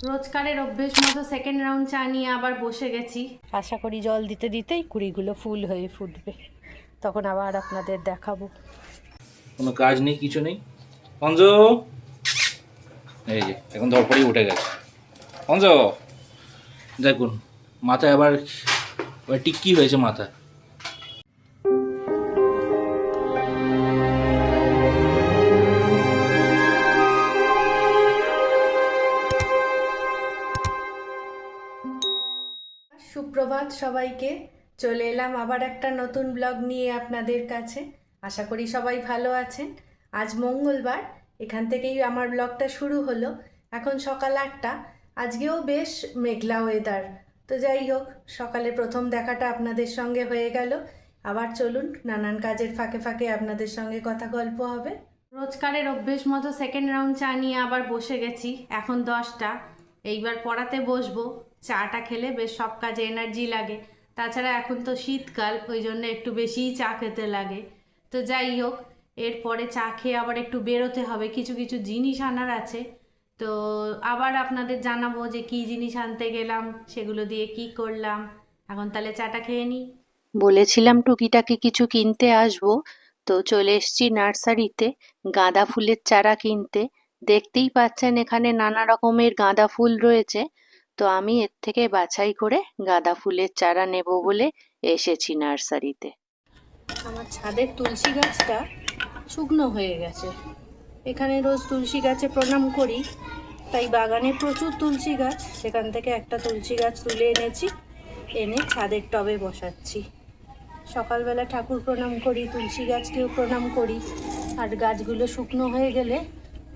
রোজকারের অভ্যেস মতো second round চা নিয়ে আবার বসে গেছি। আশা করি জল দিতে দিতেই কুড়িগুলো ফুল হয়ে ফুটবে, তখন আবার আপনাদের দেখাবো। কোনো কাজ নেই, কিছু নেই। অঞ্জ, এই যে এখন ধরপড়ি উঠে গেছে। অঞ্জ দেখুন, মাথায় আবার টিক্কি হয়েছে মাথা। সুপ্রভাত সবাইকে, চলে এলাম আবার একটা নতুন ব্লগ নিয়ে আপনাদের কাছে। আশা করি সবাই ভালো আছেন। আজ মঙ্গলবার, এখান থেকেই আমার ব্লগটা শুরু হলো। এখন সকাল 8টা, আজকেও বেশ মেঘলা ওয়েদার। তো যাই হোক, সকালে প্রথম দেখাটা আপনাদের সঙ্গে হয়ে গেল। আবার চলুন, নানান কাজের ফাঁকে ফাঁকে আপনাদের সঙ্গে কথা গল্প হবে। রোজকারের অভ্যেস মতো সেকেন্ড রাউন্ড চা নিয়ে আবার বসে গেছি। এখন 10টা, এইবার পড়াতে বসবো। চাটা খেলে বেশ সব কাজে এনার্জি লাগে। তাছাড়া এখন তো শীতকাল, ওই জন্য একটু বেশিই চা খেতে লাগে। তো যাই হোক, এরপরে চা খেয়ে আবার একটু বেরোতে হবে, কিছু কিছু জিনিস আনার আছে। তো আবার আপনাদের জানাবো যে কি জিনিস আনতে গেলাম, সেগুলো দিয়ে কি করলাম। এখন তাহলে চাটা খেয়ে নিই। বলেছিলাম টুকিটাকি কিছু কিনতে আসবো, তো চলে এসেছি নার্সারিতে গাঁদা ফুলের চারা কিনতে। দেখতেই পাচ্ছেন এখানে নানা রকমের গাঁদা ফুল রয়েছে। তো আমি এর থেকে বাছাই করে গাঁদা ফুলের চারা নেব বলে এসেছি নার্সারিতে। আমার ছাদের তুলসী গাছটা শুকনো হয়ে গেছে। এখানে রোজ তুলসী গাছে প্রণাম করি, তাই বাগানে প্রচুর তুলসী গাছ, সেখান থেকে একটা তুলসী গাছ তুলে এনেছি, এনে ছাদের টবে বসাচ্ছি। সকালবেলা ঠাকুর প্রণাম করি, তুলসী গাছকেও প্রণাম করি, আর গাছগুলো শুকনো হয়ে গেলে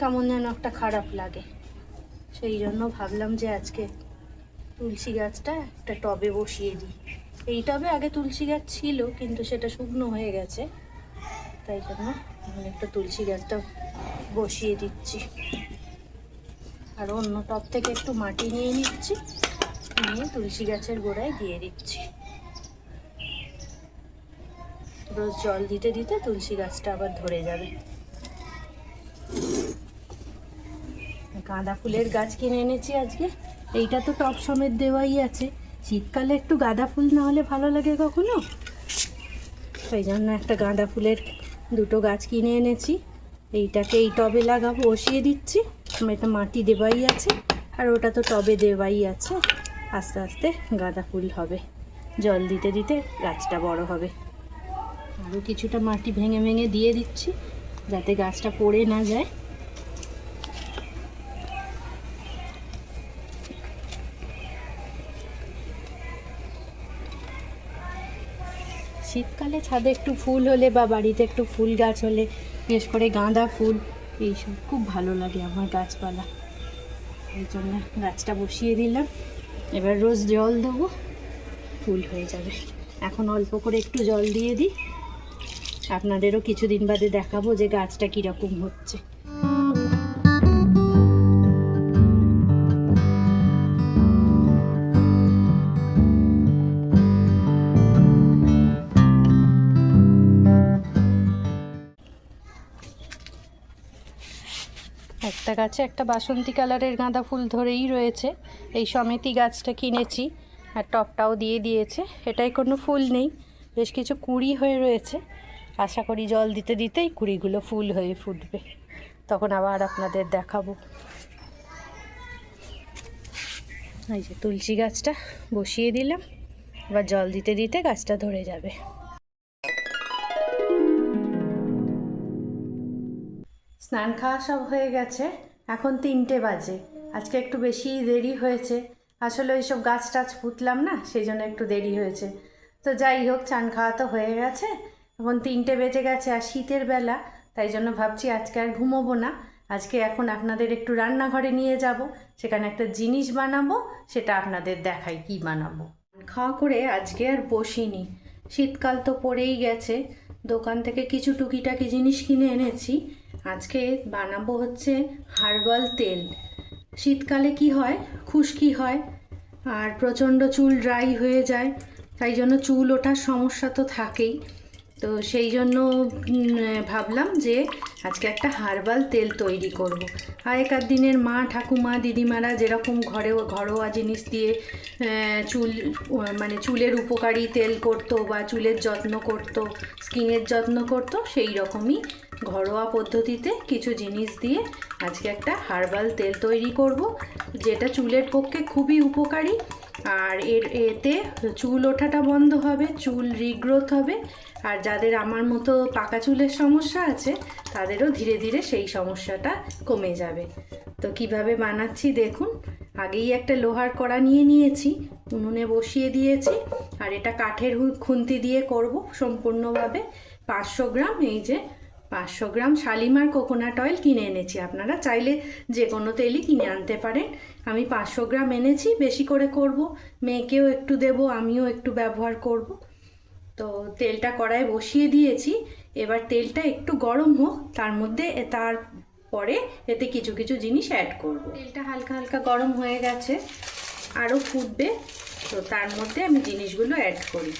কেমন যেন একটা খারাপ লাগে। সেই জন্য ভাবলাম যে আজকে তুলসী গাছটা একটা টবে বসিয়ে দিই। এই টবে আগে তুলসী গাছ ছিল, কিন্তু সেটা শুকনো হয়ে গেছে, তাই জন্য আমি একটা তুলসী গাছটা বসিয়ে দিচ্ছি। আর অন্য টব থেকে একটু মাটি নিয়ে নিচ্ছি, নিয়ে তুলসী গাছের গোড়ায় দিয়ে দিচ্ছি। রোজ জল দিতে দিতে তুলসী গাছটা আবার ধরে যাবে। গাঁদা ফুলের গাছ কিনে এনেছি আজকে। এইটা তো টব সমেত দেওয়াই আছে। শীতকালে একটু গাঁদা ফুল না হলে ভালো লাগে কখনো, সেই জন্য একটা গাঁদা ফুলের দুটো গাছ কিনে এনেছি। এইটাকে এই টবে লাগাবো, বসিয়ে দিচ্ছি। এটা মাটি দেওয়াই আছে, আর ওটা তো টবে দেওয়াই আছে। আস্তে আস্তে গাঁদা ফুল হবে, জল দিতে দিতে গাছটা বড় হবে। আরও কিছুটা মাটি ভেঙে ভেঙে দিয়ে দিচ্ছি, যাতে গাছটা পড়ে না যায়। শীতকালে ছাদে একটু ফুল হলে বা বাড়িতে একটু ফুল গাছ হলে, বিশেষ করে গাঁদা ফুল, এইসব খুব ভালো লাগে আমার গাছপালা। এই জন্য গাছটা বসিয়ে দিলাম। এবার রোজ জল দেবো, ফুল হয়ে যাবে। এখন অল্প করে একটু জল দিয়ে দিই, আপনাদেরও কিছুদিন বাদে দেখাবো যে গাছটা কীরকম হচ্ছে। একটা গাছে একটা বাসন্তী কালারের গাঁদা ফুল ধরেই রয়েছে। এই সমেতি গাছটা কিনেছি, আর টবটাও দিয়ে দিয়েছে। এটাই কোনো ফুল নেই, বেশ কিছু কুঁড়ি হয়ে রয়েছে। আশা করি জল দিতে দিতেই কুঁড়িগুলো ফুল হয়ে ফুটবে, তখন আবার আপনাদের দেখাবো। এই যে তুলসী গাছটা বসিয়ে দিলাম, এবার জল দিতে দিতে গাছটা ধরে যাবে। স্নান খাওয়া সব হয়ে গেছে, এখন 3টে বাজে। আজকে একটু বেশি দেরি হয়েছে, আসলে ওইসব গাছ টাছ পুঁতলাম না, সেই জন্য একটু দেরি হয়েছে। তো যাই হোক, চান খাওয়া তো হয়ে গেছে, এখন 3টে বেজে গেছে, আর শীতের বেলা, তাই জন্য ভাবছি আজকে আর ঘুমোবো না। আজকে এখন আপনাদের একটু রান্নাঘরে নিয়ে যাব, সেখানে একটা জিনিস বানাবো, সেটা আপনাদের দেখাই কি বানাবো। খাওয়া করে আজকে আর বসিনি, শীতকাল তো পড়েই গেছে। দোকান থেকে কিছু টুকিটাকি জিনিস কিনে এনেছি। আজকে বানাবো হচ্ছে হার্বাল তেল। শীতকালে কি হয়, খুশকি হয় আর প্রচণ্ড চুল ড্রাই হয়ে যায়, তাই জন্য চুল ওঠার সমস্যা তো থাকেই। তো সেই জন্য ভাবলাম যে আজকে একটা হার্বাল তেল তৈরি করব। আগেকার দিনের মা ঠাকুমা দিদিমারা যেরকম ঘরোয়া জিনিস দিয়ে চুল মানে চুলের উপকারী তেল করতো বা চুলের যত্ন করতো, স্কিনের যত্ন করতো, সেই রকমই ঘরোয়া পদ্ধতিতে কিছু জিনিস দিয়ে আজকে একটা হার্বাল তেল তৈরি করব, যেটা চুলের পক্ষে খুবই উপকারী। আর এতে চুল ওঠাটা বন্ধ হবে, চুল রিগ্রোথ হবে, আর যাদের আমার মতো পাকা চুলের সমস্যা আছে তাদেরও ধীরে ধীরে সেই সমস্যাটা কমে যাবে। তো কিভাবে বানাচ্ছি দেখুন। আগেই একটা লোহার কড়া নিয়ে নিয়েছি, উনুনে বসিয়ে দিয়েছি, আর এটা কাঠের খুন্তি দিয়ে করব সম্পূর্ণভাবে। 500 গ্রাম, এই যে 500 গ্রাম শালিমার কোকোনাট অয়েল কিনে এনেছি, আপনারা চাইলে যে কোনো তেলই কিনে আনতে পারেন। আমি 500 গ্রাম এনেছি, বেশি করে করব, মেয়েকেও একটু দেব, আমিও একটু ব্যবহার করব। তো তেলটা কড়ায় বসিয়ে দিয়েছি, এবার তেলটা একটু গরম হোক, তারপরে এতে কিছু কিছু জিনিস অ্যাড করব। তেলটা হালকা হালকা গরম হয়ে গেছে, আরও ফুটবে, তো তার মধ্যে আমি জিনিসগুলো অ্যাড করি।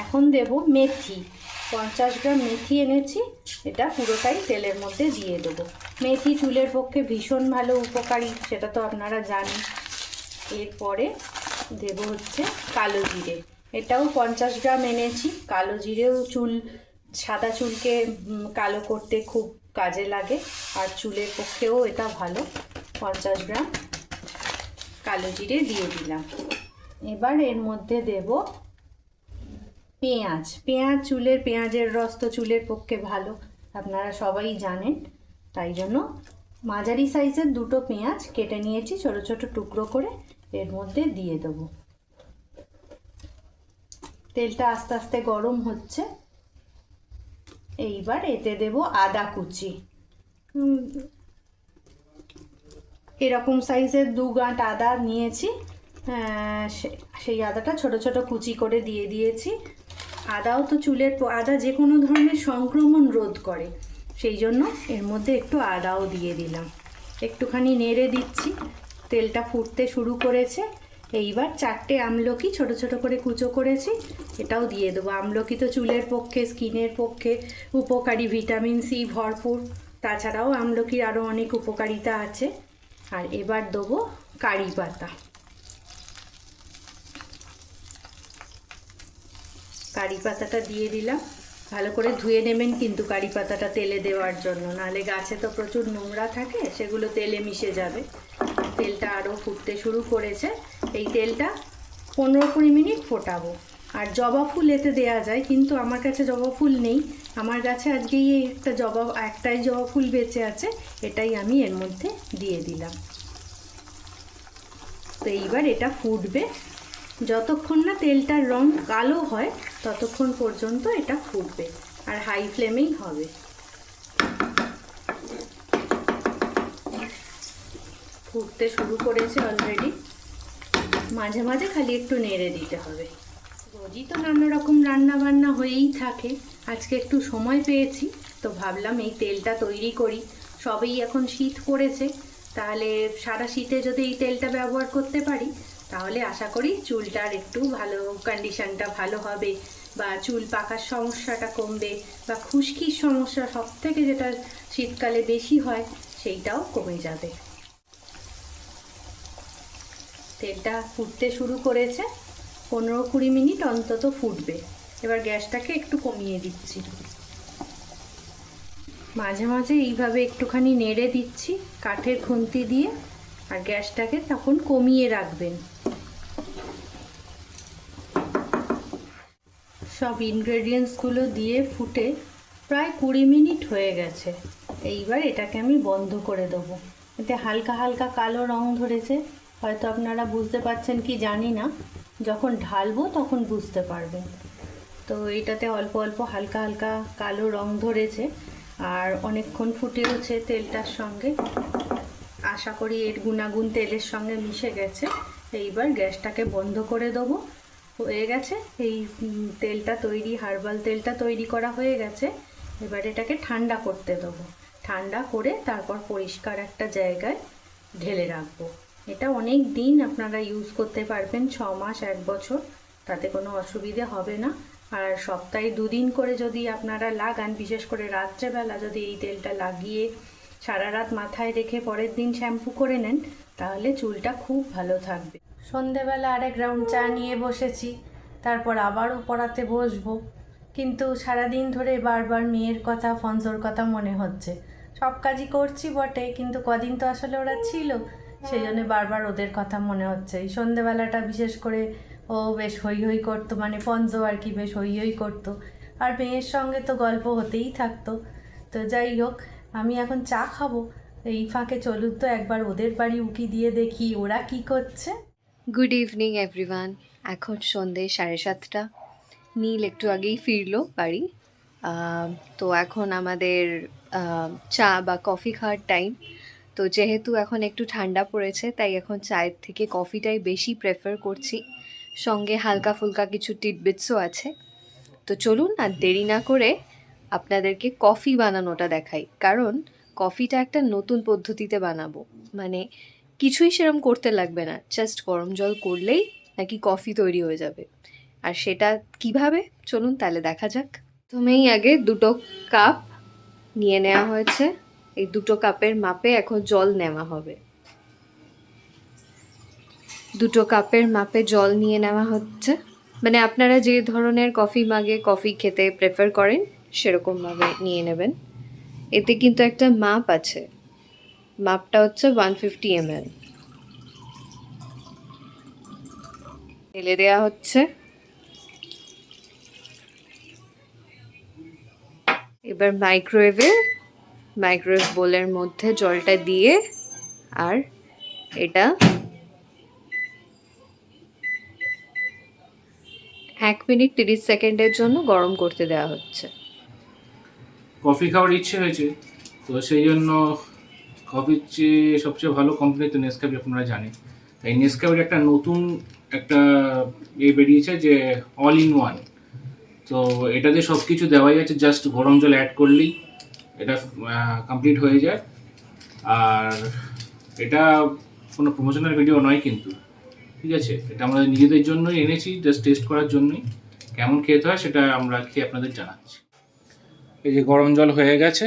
এখন দেব মেথি, 50 গ্রাম মেথি এনেছি, এটা পুরোটাই তেলের মধ্যে দিয়ে দেবো। মেথি চুলের পক্ষে ভীষণ ভালো উপকারী, সেটা তো আপনারা জানেন। এরপরে দেব হচ্ছে কালো জিরে, এটাও 50 গ্রাম এনেছি। কালো জিরেও সাদা চুলকে কালো করতে খুব কাজে লাগে, আর চুলের পক্ষেও এটা ভালো। 50 গ্রাম কালো জিরে দিয়ে দিলাম। এবার এর মধ্যে দেব পেঁয়াজ। পেঁয়াজের রস তো চুলের পক্ষে ভালো, আপনারা সবাই জানেন। তাই জন্য মাঝারি সাইজের 2টো পেঁয়াজ কেটে নিয়েছি ছোট ছোট টুকরো করে, এর মধ্যে দিয়ে দেবো। তেলটা আস্তে আস্তে গরম হচ্ছে, এইবার এতে দেব আদা কুচি। এরকম সাইজের 2 গাঁট আদা নিয়েছি, সেই আদাটা ছোট ছোট কুচি করে দিয়ে দিয়েছি। আদাও তো আদা যে কোনো ধরনের সংক্রমণ রোধ করে, সেই জন্য এর মধ্যে একটু আদাও দিয়ে দিলাম। একটুখানি নেড়ে দিচ্ছি, তেলটা ফুটতে শুরু করেছে। এইবার 4টে আমলকি ছোট ছোট করে কুচো করেছি, এটাও দিয়ে দেবো। আমলকি তো চুলের পক্ষে, স্কিনের পক্ষে উপকারী, ভিটামিন সি ভরপুর, তাছাড়াও আমলকির আরও অনেক উপকারিতা আছে। আর এবার দেবো কারি পাতা। কারি পাতাটা দিয়ে দিলাম, ভালো করে ধুয়ে নেবেন কিন্তু কারি পাতাটা তেলে দেওয়ার জন্য, নাহলে গাছে তো প্রচুর নোংরা থাকে, সেগুলো তেলে মিশে যাবে। তেলটা আরও ফুটতে শুরু করেছে, এই তেলটা 15-20 মিনিট ফোটাবো। আর জবা ফুল এতে দেওয়া যায়, কিন্তু আমার কাছে জবা ফুল নেই। আমার কাছে আজকেই একটাই জবা ফুল বেঁচে আছে, এটাই আমি এর মধ্যে দিয়ে দিলাম। তো এইবার এটা ফুটবে, যতক্ষণ না তেলটার রং কালো হয় ততক্ষণ পর্যন্ত এটা ফুটবে, আর হাই ফ্লেমেই হবে। ফুটতে শুরু করেছে অলরেডি, মাঝে মাঝে খালি একটু নেড়ে দিতে হবে। রোজই তো নানা রকম রান্না বান্না হয়েই থাকে, আজকে একটু সময় পেয়েছি, তো ভাবলাম এই তেলটা তৈরি করি। সবেই এখন শীত পড়েছে, তাহলে সারা শীতে যদি এই তেলটা ব্যবহার করতে পারি, তাহলে আশা করি চুলটার একটু ভালো কন্ডিশনটা ভালো হবে, বা চুল পাকার সমস্যাটা কমবে, বা খুশকির সমস্যা সবথেকে যেটা শীতকালে বেশি হয় সেইটাও কমে যাবে। তেলটা ফুটতে শুরু করেছে, 15-20 মিনিট অন্তত ফুটবে। এবার গ্যাসটাকে একটু কমিয়ে দিচ্ছি, মাঝে মাঝে এইভাবে একটুখানি নেড়ে দিচ্ছি কাঠের খুন্তি দিয়ে, আর গ্যাসটাকে তখন কমিয়ে রাখবেন। সব ইনগ্রেডিয়েন্টসগুলো দিয়ে ফুটে প্রায় 20 মিনিট হয়ে গেছে। এইবার এটাকে আমি বন্ধ করে দেবো। এতে হালকা হালকা কালো রং ধরেছে, হয়তো আপনারা বুঝতে পারছেন কি জানি না, যখন ঢালবো তখন বুঝতে পারবেন। তো এটাতে অল্প অল্প হালকা হালকা কালো রং ধরেছে, আর অনেকক্ষণ ফুটেওছে তেলটার সঙ্গে। আশা করি এর গুণাগুণ তেলের সঙ্গে মিশে গেছে। এইবার গ্যাসটাকে বন্ধ করে দেবো। হয়ে গেছে এই তেলটা তৈরি, হার্বাল তেলটা তৈরি করা হয়ে গেছে। এবার এটাকে ঠান্ডা করতে দেবো, ঠান্ডা করে তারপর পরিষ্কার একটা জায়গায় ঢেলে রাখবো। এটা অনেক দিন আপনারা ইউজ করতে পারবেন, 6 মাস 1 বছর, তাতে কোনো অসুবিধে হবে না। আর সপ্তাহে 2 দিন করে যদি আপনারা লাগান, বিশেষ করে রাত্রেবেলা যদি এই তেলটা লাগিয়ে সারা রাত মাথায় রেখে পরের দিন শ্যাম্পু করে নেন, তাহলে চুলটা খুব ভালো থাকবে। সন্ধেবেলা আরেক রাউন্ড চা নিয়ে বসেছি, তারপর আবারও পড়াতে বসবো। কিন্তু সারাদিন ধরে বারবার মেয়ের কথা, ফঞ্জোর কথা মনে হচ্ছে। সব কাজই করছি বটে, কিন্তু কদিন তো আসলে ওরা ছিল, সেই জন্য বারবার ওদের কথা মনে হচ্ছে। এই সন্ধেবেলাটা বিশেষ করে ও বেশ হই হই করতো, মানে ফঞ্জো আর কি, বেশ হই হই করতো। আর মেয়ের সঙ্গে তো গল্প হতেই থাকতো। তো যাই হোক, আমি এখন চা খাবো, এই ফাঁকে চলুন তো একবার ওদের বাড়ি উকি দিয়ে দেখি ওরা কি করছে। Good evening everyone. এখন সন্ধে 7:30। নীল একটু আগেই ফিরলো বাড়ি। তো এখন আমাদের চা বা কফি খাওয়ার টাইম। তো যেহেতু এখন একটু ঠান্ডা পড়েছে, তাই এখন চায়ের থেকে কফিটাই বেশি প্রেফার করছি। সঙ্গে হালকা ফুলকা কিছু টিটবিটসও আছে। তো চলুন আর দেরি না করে আপনাদেরকে কফি বানানোটা দেখাই, কারণ কফিটা একটা নতুন পদ্ধতিতে বানাবো। মানে কিছুই সেরম করতে লাগবে না, জাস্ট গরম জল করলেই নাকি কফি তৈরি হয়ে যাবে। আর সেটা কিভাবে, চলুন তাহলে দেখা যাক। প্রথমেই আগে 2 কাপ নিয়ে নেওয়া হয়েছে। এই 2 কাপের মাপে এখন জল নেওয়া হবে। 2 কাপের মাপে জল নিয়ে নেওয়া হচ্ছে। মানে আপনারা যে ধরনের কফি মাগে কফি খেতে প্রেফার করেন সেরকমভাবে নিয়ে নেবেন। এতে কিন্তু একটা মাপ আছে, মাপটা হচ্ছে 150 ml। ঢেলে দেওয়া হচ্ছে। এবার মাইক্রোওয়েভ বোলের মধ্যে জলটা দিয়ে আর এটা 1 মিনিট 30 সেকেন্ডের জন্য গরম করতে দেওয়া হচ্ছে। কফি খাওয়ার ইচ্ছে হয়েছে, তো সেই জন্য কফির চেয়ে সবচেয়ে ভালো কোম্পানি তো নেসক্যাফে, আপনারা জানেন। এই নেসক্যাফের একটা নতুন একটা বেরিয়েছে যে অল ইন ওয়ান। তো এটাতে সব কিছু দেওয়াই আছে, জাস্ট গরম জল অ্যাড করলেই এটা কমপ্লিট হয়ে যায়। আর এটা কোনো প্রমোশনাল ভিডিও নয় কিন্তু, ঠিক আছে? এটা আমরা নিজেদের জন্যই এনেছি, জাস্ট টেস্ট করার জন্যই। কেমন খেতে হয় সেটা আমরা খেয়ে আপনাদের জানাচ্ছি। এই যে গরম জল হয়ে গেছে,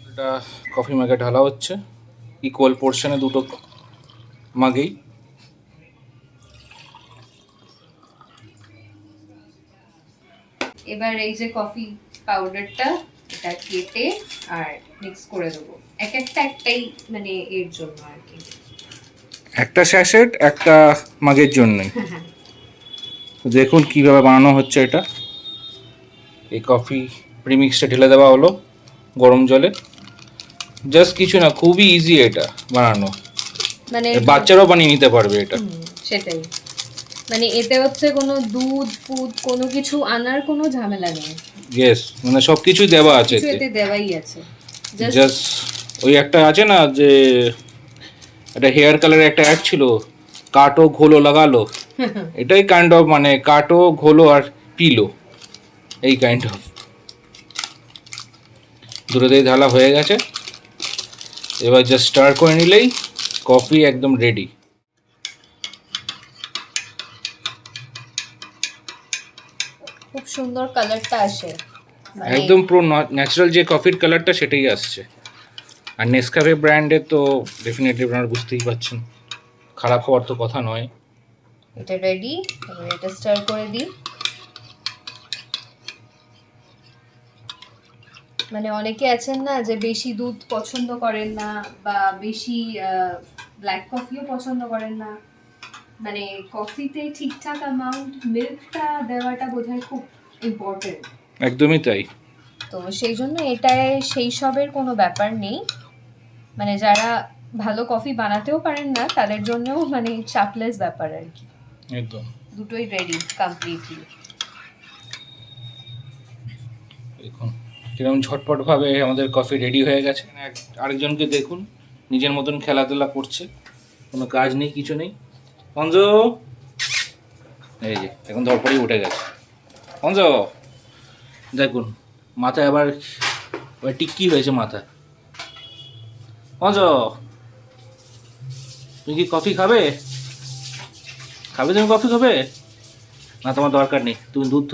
এটা কফি মাগে ঢালা হচ্ছে ইকুয়াল পোর্শনে, 2 মাগেই। এবার এই যে কফি পাউডারটা, এটা কেটে আর মিক্স করে দেবো। একটাই মানে এর জন্য আর কি, একটা স্যাশেট একটা মাগের জন্যই। তো দেখুন কিভাবে বানানো হচ্ছে এটা। এই কফি প্রিমিক্সটা ঢেলে দেওয়া হলো গরম জলে। জাস্ট কিছু না, খুবই ইজি এটা বানানো, মানে বাচ্চারাও বানিয়ে নিতে পারবে এটা। সেটাই, মানে এতে হচ্ছে কোনো দুধ ফুড কোনো কিছু আনার কোনো ঝামেলা নেই। ইয়েস, মানে সব কিছুই দেওয়া আছে কিছু এতে। এতে দেওয়াই আছে। জাস্ট ওই একটা আছে না যে একটা হেয়ার কালারের একটা অ্যাড ছিল, কাটো ঘোলো লাগালো, এটাই কাইন্ড অফ, মানে কাটো ঘোলো আর পিলো, এই কাইন্ড অফ। দুটো দিয়ে ঢালা হয়ে গেছে, এবার জাস্ট স্টার করে নিলেই কফি একদম রেডি। খুব সুন্দর কালারটা আসে, একদম পুরো ন্যাচারাল যে কফির কালারটা সেটাই আসছে। আর নেসক্যাফে ব্র্যান্ডের তো ডেফিনেটলি আপনারা বুঝতেই পারছেন, খারাপ হওয়ার তো কথা নয়। এটা রেডি, এবার এটা স্টার করে দিই। মানে অনেকে আছেন না যে বেশি দুধ পছন্দ করেন না, বা বেশি ব্ল্যাক কফিও পছন্দ করেন না, মানে কফিতে ঠিকঠাক অ্যামাউন্ট মিল্কটা দেওয়াটা বোধহয় খুব ইম্পর্টেন্ট। একদমই তাই। তো সেই জন্য এটায় সেই সবের কোনো ব্যাপার নেই। মানে যারা ভালো কফি বানাতেও পারেন না তাদের জন্যও মানে চাপলেস ব্যাপার আর কি। একদম দুটোই রেডি কমপ্লিটলি। দেখুন কিরকম ঝটপটভাবে আমাদের কফি রেডি হয়ে গেছে। আরেকজনকে দেখুন নিজের মতন খেলাধুলা করছে, কোনো কাজ নেই কিছু নেই। পঞ্জ, এই যে এখন ধরপড়েই উঠে গেছে। পঞ্জ দেখুন মাথায় আবার টিক্কি হয়েছে মাথায়। পঞ্জ, তুমি কি কফি খাবে? খাবে তুমি কফি খাবে? না তোমার দরকার নেই, তুমি দুধ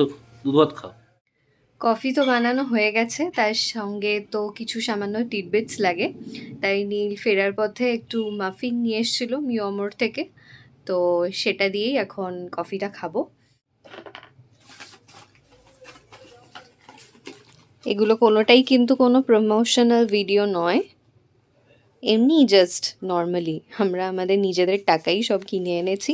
ভাত খাও। কফি তো বানানো হয়ে গেছে, তার সঙ্গে তো কিছু সামান্য টিডবিটস লাগে। তাই নীল ফেরার পথে একটু মাফিন নিয়ে এসেছিল মিওমোর থেকে, তো সেটা দিয়েই এখন কফিটা খাবো। এগুলো কোনোটাই কিন্তু কোনো প্রমোশনাল ভিডিও নয়, এমনি জাস্ট নর্মালি আমরা আমাদের নিজেদের টাকাই সব কিনে এনেছি।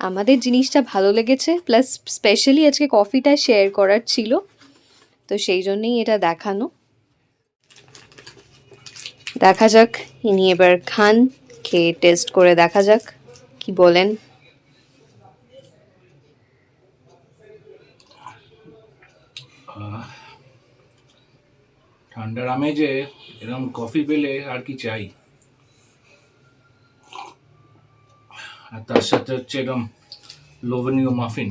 আমাদের জিনিসটা ভালো লেগেছে, প্লাস স্পেশালি আজকে কফিটা শেয়ার করার ছিল, তো সেই জন্যই এটা দেখানো। দেখা যাক, ইনি এবার খান, খেয়ে টেস্ট করে দেখা যাক কি বলেন। ঠান্ডার আমেজে এরকম কফি পেলে আর কি চাই। আর তার সাথে হচ্ছে এরকম লোভনীয় মাফিন।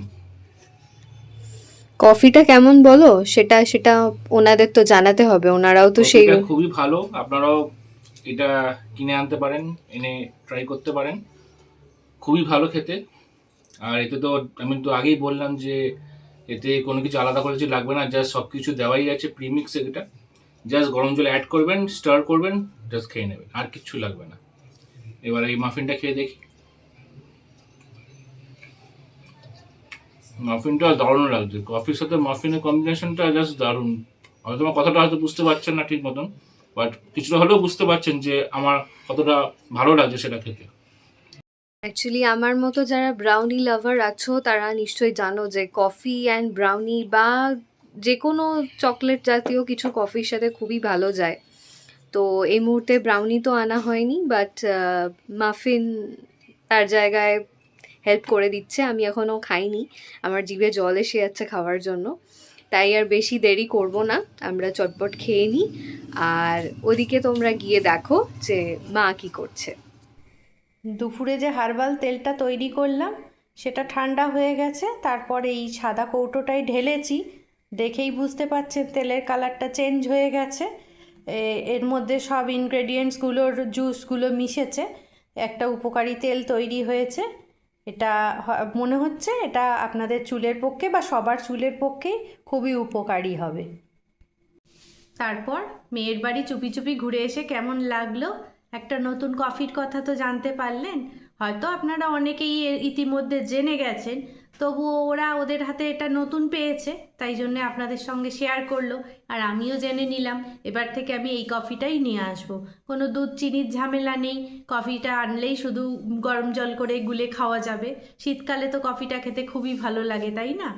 কফিটা কেমন বলো, সেটা সেটা ওনাদের তো জানাতে হবে, ওনারাও তো সেই। কফিটা খুবই ভালো, আপনারাও এটা কিনে আনতে পারেন, এনে ট্রাই করতে পারেন, খুবই ভালো খেতে। আর এতে তো আমি তো আগেই বললাম যে এতে কোনো কিছু আলাদা করে কিছু লাগবে না, জাস্ট সব কিছু দেওয়াই আছে প্রিমিক্স। এটা জাস্ট গরম জলে অ্যাড করবেন, স্টার করবেন, জাস্ট খেয়ে নেবেন, আর কিচ্ছু লাগবে না। এবার এই মাফিনটা খেয়ে দেখি। মাফিনটা দারুণ লাগছে, কফির সাথে মাফিনের কম্বিনেশনটা জাস্ট দারুণ। হয়তো আমার কথাটা হয়তো বুঝতে পারছেন না ঠিক মতন, বাট কিছুটা হলেও বুঝতে পারছেন যে আমার কতটা ভালো লাগছে সেটা খেতে। অ্যাকচুয়ালি আমার মতো যারা ব্রাউনি লাভার আছো তারা নিশ্চয়ই জানো যে কফি অ্যান্ড ব্রাউনি বা যে কোনো চকলেট জাতীয় কিছু কফির সাথে খুবই ভালো যায়। তো এই মুহূর্তে ব্রাউনি তো আনা হয়নি, বাট মাফিন তার জায়গায় হেল্প করে দিচ্ছে। আমি এখনও খাইনি, আমার জিভে জল এসে যাচ্ছে খাওয়ার জন্য, তাই আর বেশি দেরি করব না, আমরা চটপট খেয়ে নিই। আর ওদিকে তোমরা গিয়ে দেখো যে মা কি করছে। দুপুরে যে হার্বাল তেলটা তৈরি করলাম সেটা ঠান্ডা হয়ে গেছে, তারপর এই সাদা কৌটোটায় ঢেলেছি। দেখেই বুঝতে পারছেন তেলের কালারটা চেঞ্জ হয়ে গেছে। এর মধ্যে সব ইনগ্রেডিয়েন্টসগুলোর জুসগুলো মিশেছে, একটা উপকারী তেল তৈরি হয়েছে। এটা মনে হচ্ছে এটা আপনাদের চুলের পক্ষে বা সবার চুলের পক্ষেই খুবই উপকারী হবে। তারপর মেয়ের বাড়ি চুপি চুপি ঘুরে এসে কেমন লাগলো, একটা নতুন কফির কথা তো জানতে পারলেন। হয়তো আপনারা অনেকেই ইতিমধ্যে জেনে গেছেন, তবুও ওরা ওদের হাতে এটা নতুন পেয়েছে, তাই জন্যে আপনাদের সঙ্গে শেয়ার করলো। আর আমিও জেনে নিলাম, এবার থেকে আমি এই কফিটাই নিয়ে আসবো। কোনো দুধ চিনির ঝামেলা নেই, কফিটা আনলেই শুধু গরম জল করে গুলে খাওয়া যাবে। শীতকালে তো কফিটা খেতে খুবই ভালো লাগে, তাই না?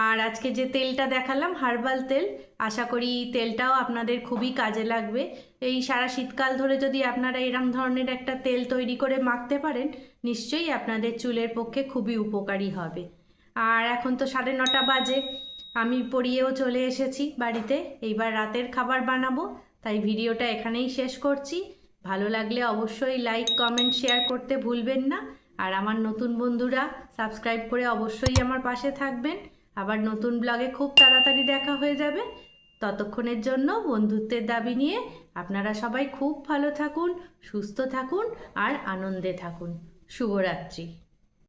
আর আজকে যে তেলটা দেখালাম হার্বাল তেল, আশা করি তেলটাও আপনাদের খুবই কাজে লাগবে। এই সারা শীতকাল ধরে যদি আপনারা এরম ধরনের একটা তেল তৈরি করে মাখতে পারেন, নিশ্চয়ই আপনাদের চুলের পক্ষে খুবই উপকারী হবে। আর এখন তো 9:30 বাজে, আমি পড়িয়েও চলে এসেছি বাড়িতে, এইবার রাতের খাবার বানাবো। তাই ভিডিওটা এখানেই শেষ করছি। ভালো লাগলে অবশ্যই লাইক কমেন্ট শেয়ার করতে ভুলবেন না। আর আমার নতুন বন্ধুরা সাবস্ক্রাইব করে অবশ্যই আমার পাশে থাকবেন। আবার নতুন ব্লগে খুব তাড়াতাড়ি দেখা হয়ে যাবে। ততক্ষণের জন্য বন্ধুত্বের দাবি নিয়ে আপনারা সবাই খুব ভালো থাকুন, সুস্থ থাকুন আর আনন্দে থাকুন। শুভরাত্রি।